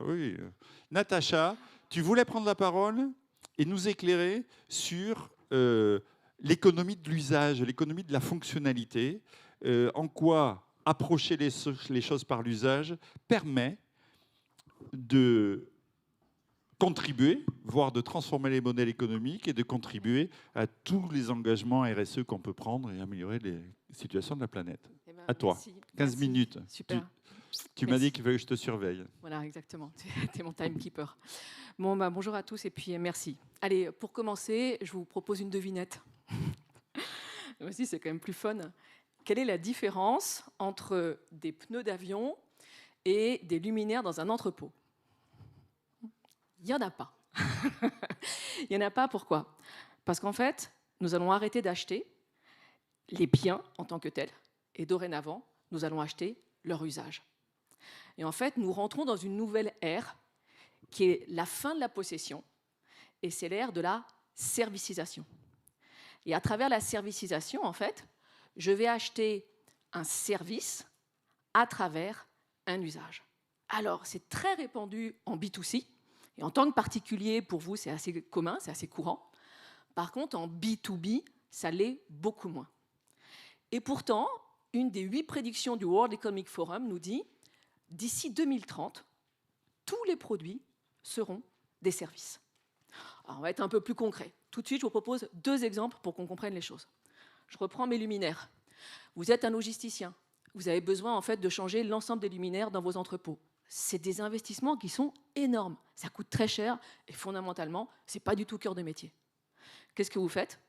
oui. Natacha, tu voulais prendre la parole et nous éclairer sur l'économie de l'usage, l'économie de la fonctionnalité, en quoi approcher les choses par l'usage permet de contribuer, voire de transformer les modèles économiques et de contribuer à tous les engagements RSE qu'on peut prendre et améliorer les situations de la planète. Eh ben, À toi, merci, 15 merci. minutes. Super. Tu m'as dit qu'il fallait que je te surveille. Voilà, exactement. Tu es mon timekeeper. Bon, bah, bonjour à tous et puis merci. Allez, pour commencer, je vous propose une devinette. Aussi, c'est quand même plus fun. Quelle est la différence entre des pneus d'avion et des luminaires dans un entrepôt? Il n'y en a pas. Il n'y en a pas, pourquoi? Parce qu'en fait, nous allons arrêter d'acheter les biens en tant que tels, et dorénavant, nous allons acheter leur usage. Et en fait, nous rentrons dans une nouvelle ère qui est la fin de la possession, et c'est l'ère de la servicisation. Et à travers la servicisation, en fait, je vais acheter un service à travers un usage. Alors, c'est très répandu en B2C, et en tant que particulier, pour vous, c'est assez commun, c'est assez courant. Par contre, en B2B, ça l'est beaucoup moins. Et pourtant, une des 8 prédictions du World Economic Forum nous dit d'ici 2030, tous les produits seront des services. Alors, on va être un peu plus concret. Tout de suite, je vous propose 2 exemples pour qu'on comprenne les choses. Je reprends mes luminaires. Vous êtes un logisticien. Vous avez besoin en fait de changer l'ensemble des luminaires dans vos entrepôts. C'est des investissements qui sont énormes. Ça coûte très cher et fondamentalement, ce n'est pas du tout cœur de métier. Qu'est-ce que vous faites?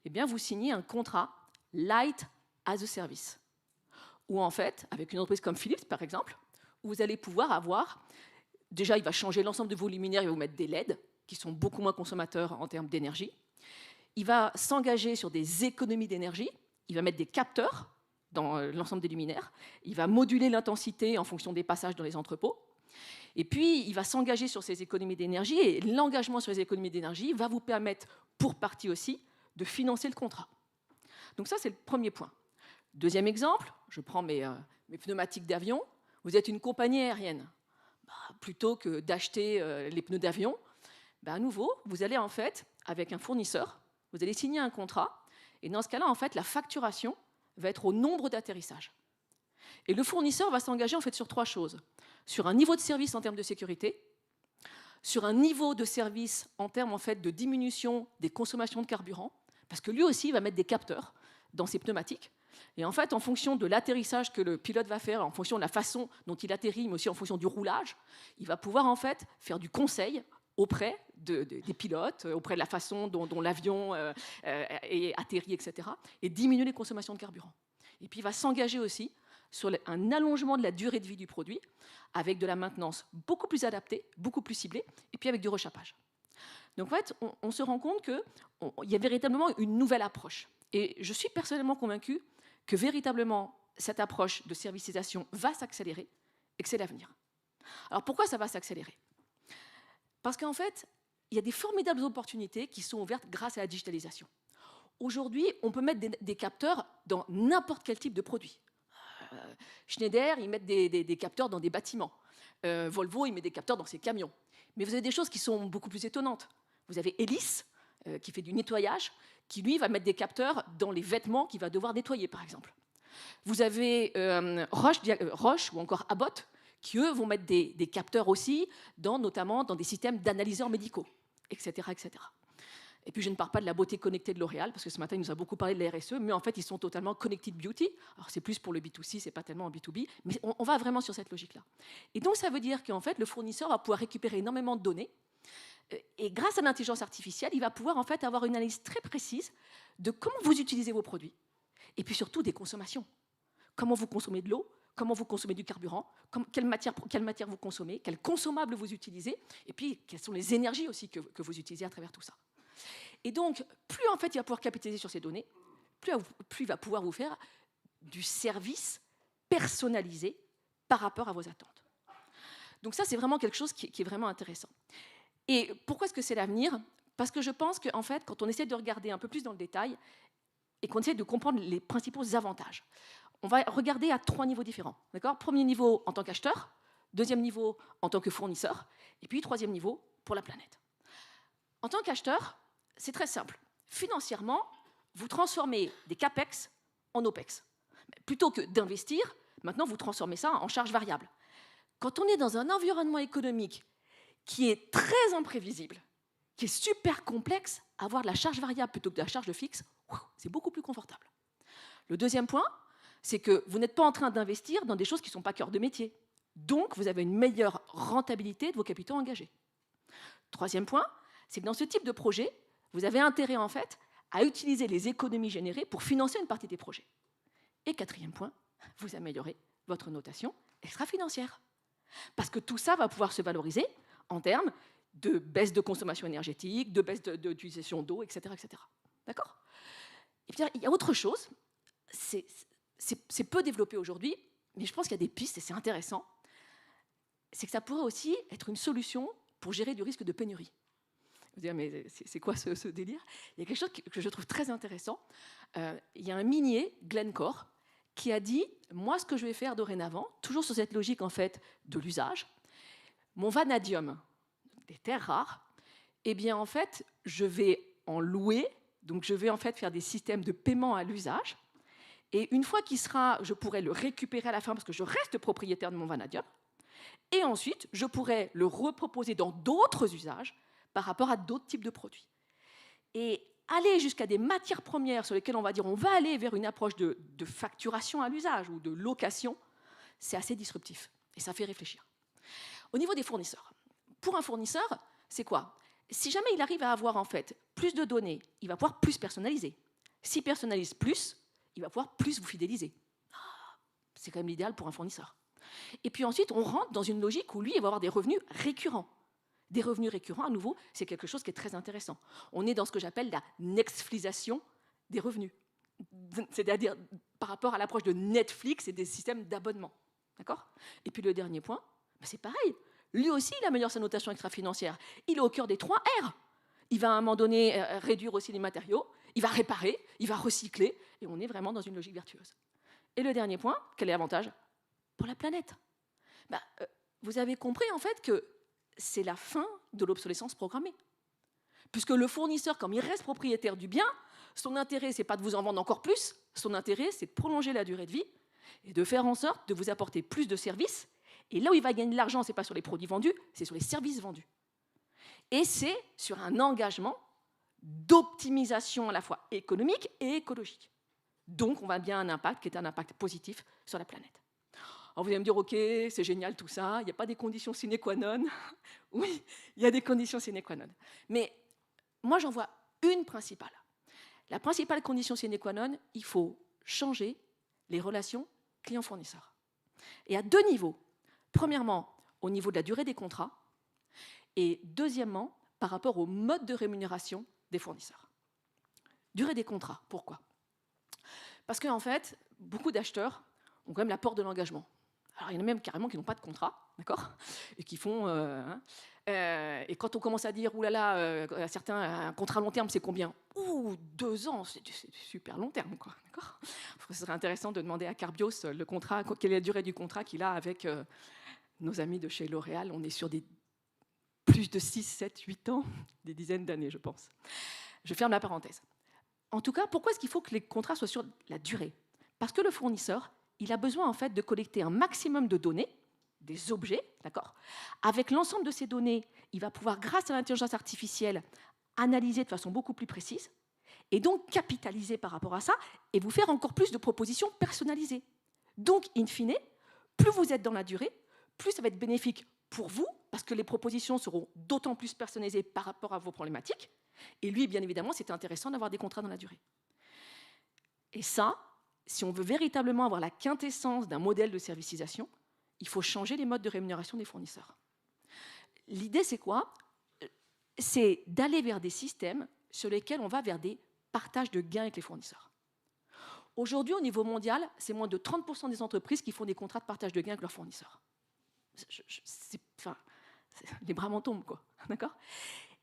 Eh bien, vous signez un contrat Light as a Service. Ou en fait, avec une entreprise comme Philips, par exemple, où vous allez pouvoir avoir, déjà, il va changer l'ensemble de vos luminaires, il va vous mettre des LED, qui sont beaucoup moins consommateurs en termes d'énergie. Il va s'engager sur des économies d'énergie, il va mettre des capteurs dans l'ensemble des luminaires, il va moduler l'intensité en fonction des passages dans les entrepôts, et puis il va s'engager sur ces économies d'énergie, et l'engagement sur les économies d'énergie va vous permettre, pour partie aussi, de financer le contrat. Donc ça, c'est le premier point. Deuxième exemple, je prends mes pneumatiques d'avion. Vous êtes une compagnie aérienne. Plutôt que d'acheter les pneus d'avion, à nouveau, vous allez en fait, avec un fournisseur, vous allez signer un contrat, et dans ce cas-là, en fait, la facturation va être au nombre d'atterrissages. Et le fournisseur va s'engager en fait sur 3 choses. Sur un niveau de service en termes de sécurité, sur un niveau de service en termes en fait, de diminution des consommations de carburant, parce que lui aussi il va mettre des capteurs dans ses pneumatiques. Et en fait, en fonction de l'atterrissage que le pilote va faire, en fonction de la façon dont il atterrit, mais aussi en fonction du roulage, il va pouvoir en fait faire du conseil auprès des pilotes, auprès de la façon dont l'avion est atterri, etc., et diminuer les consommations de carburant. Et puis il va s'engager aussi sur un allongement de la durée de vie du produit, avec de la maintenance beaucoup plus adaptée, beaucoup plus ciblée, et puis avec du rechappage. Donc en fait, on se rend compte qu'il y a véritablement une nouvelle approche. Et je suis personnellement convaincue que véritablement cette approche de servicisation va s'accélérer et que c'est l'avenir. Alors pourquoi ça va s'accélérer? Parce qu'en fait, il y a des formidables opportunités qui sont ouvertes grâce à la digitalisation. Aujourd'hui, on peut mettre des capteurs dans n'importe quel type de produit. Schneider, ils mettent des capteurs dans des bâtiments. Volvo, il met des capteurs dans ses camions. Mais vous avez des choses qui sont beaucoup plus étonnantes. Vous avez Elis, qui fait du nettoyage, qui lui va mettre des capteurs dans les vêtements qu'il va devoir nettoyer, par exemple. Vous avez Roche ou encore Abbott, qui eux vont mettre des capteurs aussi, notamment dans des systèmes d'analyseurs médicaux, etc., etc. Et puis je ne parle pas de la beauté connectée de L'Oréal, parce que ce matin il nous a beaucoup parlé de la RSE, mais en fait ils sont totalement connected beauty. Alors c'est plus pour le B2C, c'est pas tellement en B2B, mais on va vraiment sur cette logique-là. Et donc ça veut dire qu'en fait le fournisseur va pouvoir récupérer énormément de données, et grâce à l'intelligence artificielle, il va pouvoir en fait avoir une analyse très précise de comment vous utilisez vos produits, et puis surtout des consommations. Comment vous consommez de l'eau, comment vous consommez du carburant, quelle matière vous consommez, quels consommables vous utilisez, et puis quelles sont les énergies aussi que vous utilisez à travers tout ça. Et donc, plus en fait il va pouvoir capitaliser sur ces données, plus il va pouvoir vous faire du service personnalisé par rapport à vos attentes. Donc ça, c'est vraiment quelque chose qui est vraiment intéressant. Et pourquoi est-ce que c'est l'avenir? Parce que je pense qu'en fait, quand on essaie de regarder un peu plus dans le détail et qu'on essaie de comprendre les principaux avantages, on va regarder à 3 niveaux différents. D'accord? Premier niveau en tant qu'acheteur, Deuxième niveau, en tant que fournisseur. Et puis, troisième niveau, pour la planète. En tant qu'acheteur, c'est très simple. Financièrement, vous transformez des CAPEX en OPEX. Plutôt que d'investir, maintenant, vous transformez ça en charge variable. Quand on est dans un environnement économique qui est très imprévisible, qui est super complexe, avoir de la charge variable plutôt que de la charge fixe, c'est beaucoup plus confortable. Le deuxième point, c'est que vous n'êtes pas en train d'investir dans des choses qui ne sont pas cœur de métier. Donc, vous avez une meilleure rentabilité de vos capitaux engagés. Troisième point, c'est que dans ce type de projet, vous avez intérêt en fait à utiliser les économies générées pour financer une partie des projets. Et quatrième point, vous améliorez votre notation extra-financière. Parce que tout ça va pouvoir se valoriser en termes de baisse de consommation énergétique, de baisse d'utilisation d'eau, etc., etc. D'accord ? Et puis, il y a autre chose, c'est peu développé aujourd'hui, mais je pense qu'il y a des pistes et c'est intéressant. C'est que ça pourrait aussi être une solution pour gérer du risque de pénurie. Vous dire, mais c'est quoi ce délire ? Il y a quelque chose que je trouve très intéressant. Il y a un minier, Glencore, qui a dit, moi, ce que je vais faire dorénavant, toujours sur cette logique en fait de l'usage, mon vanadium, des terres rares, eh bien en fait, je vais en louer, donc je vais en fait faire des systèmes de paiement à l'usage, et une fois qu'il sera, je pourrai le récupérer à la fin parce que je reste propriétaire de mon vanadium, et ensuite, je pourrai le reproposer dans d'autres usages par rapport à d'autres types de produits. Et aller jusqu'à des matières premières sur lesquelles on va dire on va aller vers une approche de facturation à l'usage ou de location, c'est assez disruptif et ça fait réfléchir. Au niveau des fournisseurs, pour un fournisseur, c'est quoi ? Si jamais il arrive à avoir en fait plus de données, il va pouvoir plus personnaliser. S'il personnalise plus, il va pouvoir plus vous fidéliser. C'est quand même l'idéal pour un fournisseur. Et puis ensuite, on rentre dans une logique où lui, il va avoir des revenus récurrents. Des revenus récurrents, à nouveau, c'est quelque chose qui est très intéressant. On est dans ce que j'appelle la nextflisation des revenus. C'est-à-dire par rapport à l'approche de Netflix et des systèmes d'abonnement. D'accord ? Et puis le dernier point, c'est pareil. Lui aussi, il améliore sa notation extra-financière. Il est au cœur des 3 R. Il va à un moment donné réduire aussi les matériaux, il va réparer, il va recycler, et on est vraiment dans une logique vertueuse. Et le dernier point, quel est l'avantage ? Pour la planète. Vous avez compris en fait que c'est la fin de l'obsolescence programmée. Puisque le fournisseur, comme il reste propriétaire du bien, son intérêt, ce n'est pas de vous en vendre encore plus, son intérêt, c'est de prolonger la durée de vie et de faire en sorte de vous apporter plus de services. Et là où il va gagner de l'argent, ce n'est pas sur les produits vendus, c'est sur les services vendus. Et c'est sur un engagement d'optimisation à la fois économique et écologique. Donc, on va bien un impact qui est un impact positif sur la planète. Alors vous allez me dire, OK, c'est génial tout ça, il n'y a pas des conditions sine qua non. Oui, il y a des conditions sine qua non. Mais moi, j'en vois une principale. La principale condition sine qua non, il faut changer les relations client-fournisseur. Et à 2 niveaux. Premièrement, au niveau de la durée des contrats. Et deuxièmement, par rapport au mode de rémunération des fournisseurs. Durée des contrats, pourquoi ? Parce qu'en fait, beaucoup d'acheteurs ont quand même l'apport de l'engagement. Alors, il y en a même carrément qui n'ont pas de contrat, d'accord ? Et qui font... et quand on commence à dire, oulala, certains, un contrat long terme, c'est combien ? 2 ans, c'est super long terme, quoi, d'accord ? Ce serait intéressant de demander à Carbios le contrat, quelle est la durée du contrat qu'il a avec nos amis de chez L'Oréal. On est sur des plus de 6, 7, 8 ans, des dizaines d'années, je pense. Je ferme la parenthèse. En tout cas, pourquoi est-ce qu'il faut que les contrats soient sur la durée ? Parce que le fournisseur, il a besoin en fait de collecter un maximum de données, des objets, d'accord ? Avec l'ensemble de ces données, il va pouvoir, grâce à l'intelligence artificielle, analyser de façon beaucoup plus précise et donc capitaliser par rapport à ça et vous faire encore plus de propositions personnalisées. Donc, in fine, plus vous êtes dans la durée, plus ça va être bénéfique pour vous, parce que les propositions seront d'autant plus personnalisées par rapport à vos problématiques. Et lui, bien évidemment, c'est intéressant d'avoir des contrats dans la durée. Et ça, si on veut véritablement avoir la quintessence d'un modèle de servicisation, il faut changer les modes de rémunération des fournisseurs. L'idée, c'est quoi ? C'est d'aller vers des systèmes sur lesquels on va vers des partages de gains avec les fournisseurs. Aujourd'hui, au niveau mondial, c'est moins de 30% des entreprises qui font des contrats de partage de gains avec leurs fournisseurs. Les bras m'en tombent, quoi. D'accord ?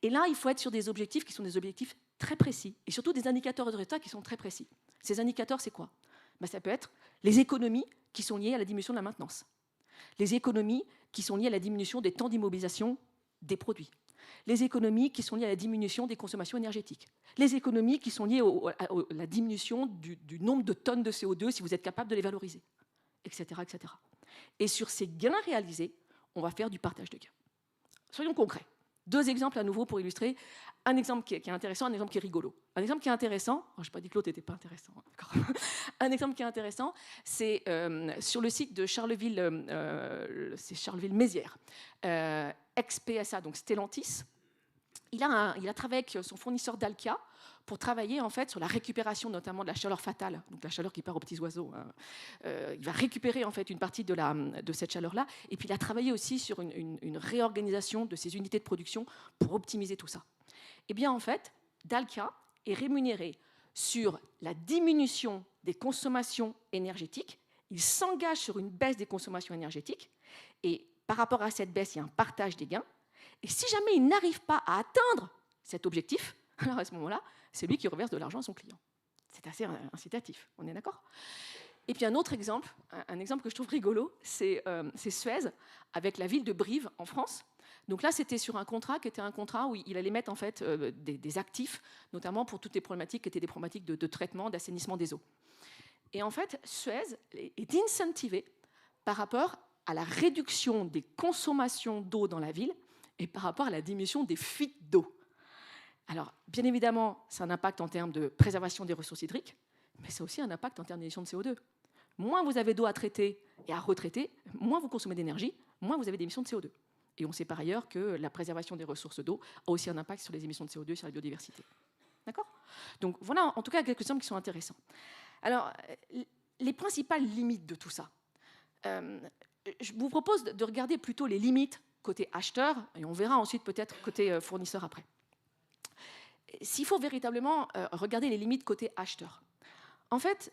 Et là, il faut être sur des objectifs qui sont des objectifs très précis, et surtout des indicateurs de résultats qui sont très précis. Ces indicateurs, c'est quoi ? Ça peut être les économies qui sont liées à la diminution de la maintenance. Les économies qui sont liées à la diminution des temps d'immobilisation des produits. Les économies qui sont liées à la diminution des consommations énergétiques. Les économies qui sont liées à la diminution du nombre de tonnes de CO2 si vous êtes capable de les valoriser, etc., etc. Et sur ces gains réalisés, on va faire du partage de gains. Soyons concrets. 2 exemples à nouveau pour illustrer. Un exemple qui est intéressant, un exemple qui est rigolo. Un exemple qui est intéressant, je n'ai pas dit que l'autre n'était pas intéressant. Un exemple qui est intéressant, c'est sur le site de Charleville, c'est Charleville-Mézières, ex-PSA, donc Stellantis. Il a travaillé avec son fournisseur Dalkia pour travailler en fait sur la récupération notamment de la chaleur fatale, donc la chaleur qui part aux petits oiseaux. Il va récupérer en fait une partie de cette chaleur-là, et puis il a travaillé aussi sur une réorganisation de ses unités de production pour optimiser tout ça. Eh bien en fait, Dalkia est rémunéré sur la diminution des consommations énergétiques. Il s'engage sur une baisse des consommations énergétiques, et par rapport à cette baisse, il y a un partage des gains. Et si jamais il n'arrive pas à atteindre cet objectif, alors à ce moment-là, c'est lui qui reverse de l'argent à son client. C'est assez incitatif, on est d'accord? Et puis un autre exemple, un exemple que je trouve rigolo, c'est Suez avec la ville de Brive en France. Donc là, c'était sur un contrat qui était un contrat où il allait mettre en fait des actifs, notamment pour toutes les problématiques qui étaient des problématiques de traitement, d'assainissement des eaux. Et en fait, Suez est incentivé par rapport à la réduction des consommations d'eau dans la ville et par rapport à la diminution des fuites d'eau. Alors, bien évidemment, c'est un impact en termes de préservation des ressources hydriques, mais c'est aussi un impact en termes d'émissions de CO2. Moins vous avez d'eau à traiter et à retraiter, moins vous consommez d'énergie, moins vous avez d'émissions de CO2. Et on sait par ailleurs que la préservation des ressources d'eau a aussi un impact sur les émissions de CO2 et sur la biodiversité. D'accord? Donc voilà, en tout cas, quelques exemples qui sont intéressants. Alors, les principales limites de tout ça. Je vous propose de regarder plutôt les limites côté acheteur, et on verra ensuite peut-être côté fournisseur après. S'il faut véritablement regarder les limites côté acheteur, en fait,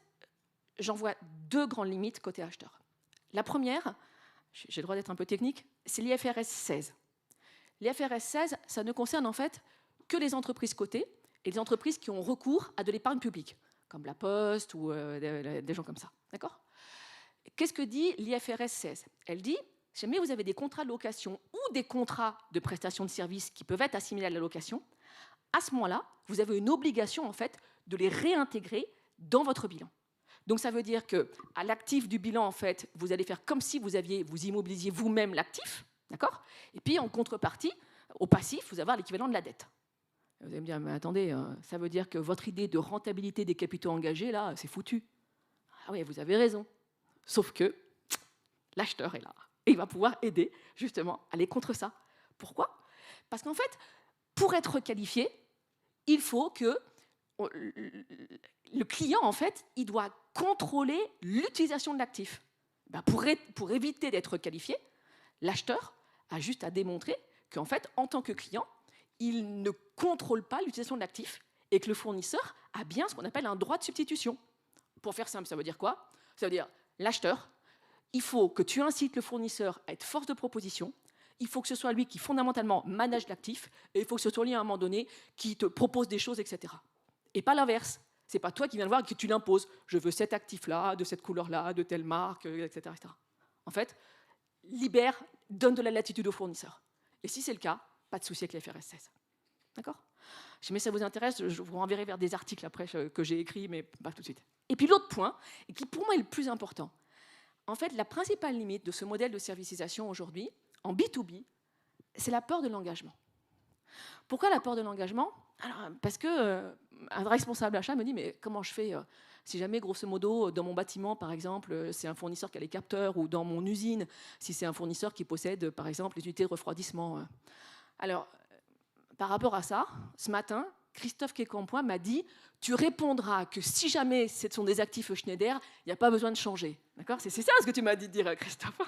j'en vois 2 grandes limites côté acheteur. La première, j'ai le droit d'être un peu technique, c'est l'IFRS 16. L'IFRS 16, ça ne concerne en fait que les entreprises cotées et les entreprises qui ont recours à de l'épargne publique, comme la Poste ou des gens comme ça. D'accord ? Qu'est-ce que dit l'IFRS 16 ? Elle dit, si jamais vous avez des contrats de location ou des contrats de prestation de services qui peuvent être assimilés à la location, à ce moment-là, vous avez une obligation en fait de les réintégrer dans votre bilan. Donc ça veut dire qu'à l'actif du bilan, en fait, vous allez faire comme si vous immobilisiez vous-même l'actif, d'accord ? Et puis en contrepartie, au passif, vous avez l'équivalent de la dette. Vous allez me dire, mais attendez, ça veut dire que votre idée de rentabilité des capitaux engagés, là, c'est foutu. Ah oui, vous avez raison. Sauf que l'acheteur est là. Et il va pouvoir aider, justement, à aller contre ça. Pourquoi ? Parce qu'en fait, pour être qualifié, il faut que le client, en fait, il doit contrôler l'utilisation de l'actif. Ben pour éviter d'être qualifié, l'acheteur a juste à démontrer qu'en fait, en tant que client, il ne contrôle pas l'utilisation de l'actif et que le fournisseur a bien ce qu'on appelle un droit de substitution. Pour faire simple, ça veut dire quoi ? Ça veut dire, l'acheteur, il faut que tu incites le fournisseur à être force de proposition. Il faut que ce soit lui qui, fondamentalement, manage l'actif, et il faut que ce soit lui, à un moment donné, qui te propose des choses, etc. Et pas l'inverse. Ce n'est pas toi qui viens le voir et que tu l'imposes. Je veux cet actif-là, de cette couleur-là, de telle marque, etc., etc. En fait, libère, donne de la latitude au fournisseur. Et si c'est le cas, pas de souci avec l'IFRS 16. D'accord ? Si jamais ça vous intéresse, je vous renverrai vers des articles après que j'ai écrits, mais pas tout de suite. Et puis l'autre point, et qui pour moi est le plus important, en fait, la principale limite de ce modèle de servicisation aujourd'hui, en B2B, c'est la peur de l'engagement. Pourquoi la peur de l'engagement ? Alors, parce que un responsable achat me dit, mais comment je fais si jamais, grosso modo, dans mon bâtiment, par exemple, c'est un fournisseur qui a les capteurs, ou dans mon usine, si c'est un fournisseur qui possède, par exemple, les unités de refroidissement. Alors, par rapport à ça, ce matin, Christophe Quécampois m'a dit, tu répondras que si jamais ce sont des actifs Schneider, il n'y a pas besoin de changer. D'accord ? C'est ça ce que tu m'as dit de dire, Christophe.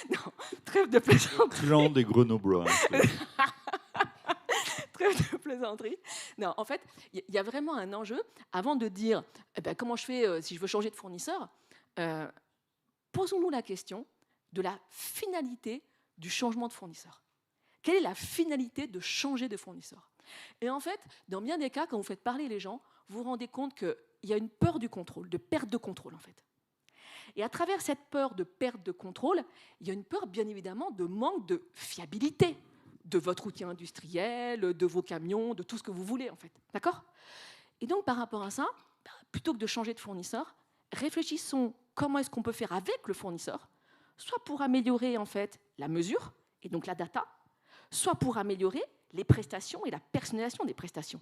Non, trêve de plaisanterie. Clan des Grenoblois. Trêve de plaisanterie. Non, en fait, il y a vraiment un enjeu. Avant de dire comment je fais si je veux changer de fournisseur, posons-nous la question de la finalité du changement de fournisseur. Quelle est la finalité de changer de fournisseur ? Et en fait, dans bien des cas, quand vous faites parler les gens, vous vous rendez compte qu'il y a une peur du contrôle, de perte de contrôle en fait. Et à travers cette peur de perte de contrôle, il y a une peur, bien évidemment, de manque de fiabilité de votre outil industriel, de vos camions, de tout ce que vous voulez, en fait. D'accord? Et donc, par rapport à ça, plutôt que de changer de fournisseur, réfléchissons comment est-ce qu'on peut faire avec le fournisseur, soit pour améliorer, en fait, la mesure, et donc la data, soit pour améliorer les prestations et la personnalisation des prestations.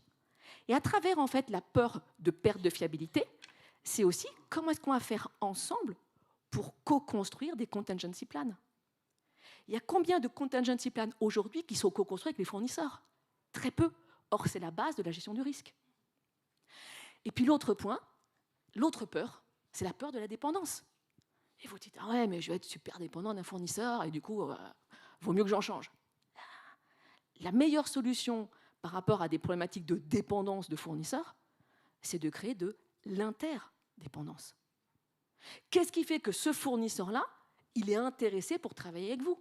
Et à travers, en fait, la peur de perte de fiabilité, c'est aussi comment est-ce qu'on va faire ensemble pour co-construire des contingency plans. Il y a combien de contingency plans aujourd'hui qui sont co-construits avec les fournisseurs? Très peu. Or, c'est la base de la gestion du risque. Et puis l'autre point, l'autre peur, c'est la peur de la dépendance. Et vous dites, ah ouais, mais je vais être super dépendant d'un fournisseur et du coup, vaut mieux que j'en change. La meilleure solution par rapport à des problématiques de dépendance de fournisseurs, c'est de créer de l'interdépendance. Qu'est-ce qui fait que ce fournisseur-là, il est intéressé pour travailler avec vous?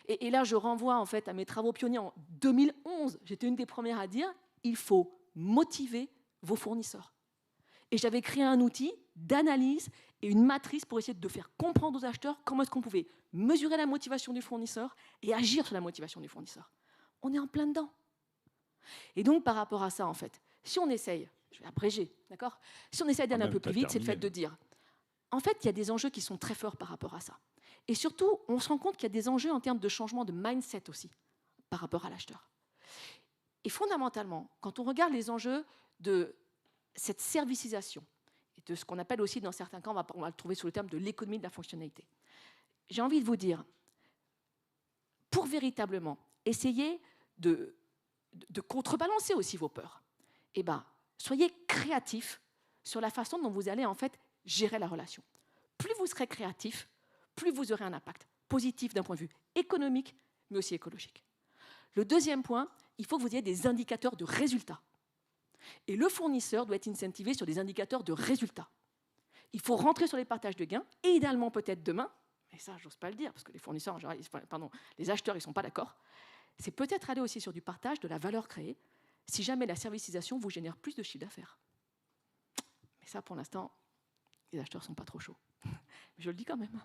Et là, je renvoie en fait à mes travaux pionniers en 2011. J'étais une des premières à dire, il faut motiver vos fournisseurs. Et j'avais créé un outil d'analyse et une matrice pour essayer de faire comprendre aux acheteurs comment est-ce qu'on pouvait mesurer la motivation du fournisseur et agir sur la motivation du fournisseur. On est en plein dedans. Et donc, par rapport à ça, en fait, si on essaye, je vais abréger, d'accord? Si on essaye d'aller un peu plus vite, c'est le fait de dire, en fait, il y a des enjeux qui sont très forts par rapport à ça. Et surtout, on se rend compte qu'il y a des enjeux en termes de changement de mindset aussi par rapport à l'acheteur. Et fondamentalement, quand on regarde les enjeux de cette servicisation, et de ce qu'on appelle aussi dans certains cas, on va le trouver sous le terme de l'économie de la fonctionnalité, j'ai envie de vous dire, pour véritablement essayer de contrebalancer aussi vos peurs, eh ben, soyez créatifs sur la façon dont vous allez en fait gérer la relation. Plus vous serez créatif, plus vous aurez un impact positif d'un point de vue économique, mais aussi écologique. Le deuxième point, il faut que vous ayez des indicateurs de résultats. Et le fournisseur doit être incentivé sur des indicateurs de résultats. Il faut rentrer sur les partages de gains, et idéalement peut-être demain, et ça, j'ose pas le dire, parce que les fournisseurs, en général, les acheteurs, ils ne sont pas d'accord, c'est peut-être aller aussi sur du partage de la valeur créée, si jamais la servicisation vous génère plus de chiffre d'affaires. Mais ça, pour l'instant, les acheteurs ne sont pas trop chauds. Je le dis quand même.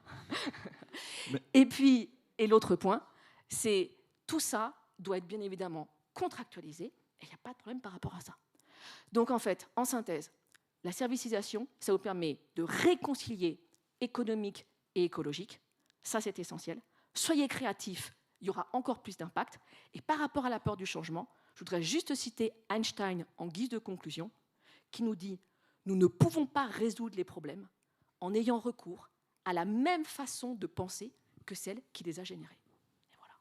Et l'autre point, c'est tout ça doit être bien évidemment contractualisé, et il n'y a pas de problème par rapport à ça. Donc en fait, en synthèse, la servicisation, ça vous permet de réconcilier économique et écologique. Ça, c'est essentiel. Soyez créatifs, il y aura encore plus d'impact. Et par rapport à la peur du changement, je voudrais juste citer Einstein en guise de conclusion, qui nous dit « Nous ne pouvons pas résoudre les problèmes en ayant recours à la même façon de penser que celle qui les a générés. » Et voilà.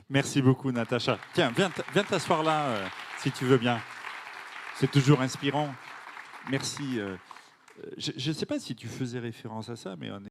Merci beaucoup, Natacha. Tiens, viens t'asseoir là, si tu veux bien. C'est toujours inspirant. Merci. Je ne sais pas si tu faisais référence à ça, mais on est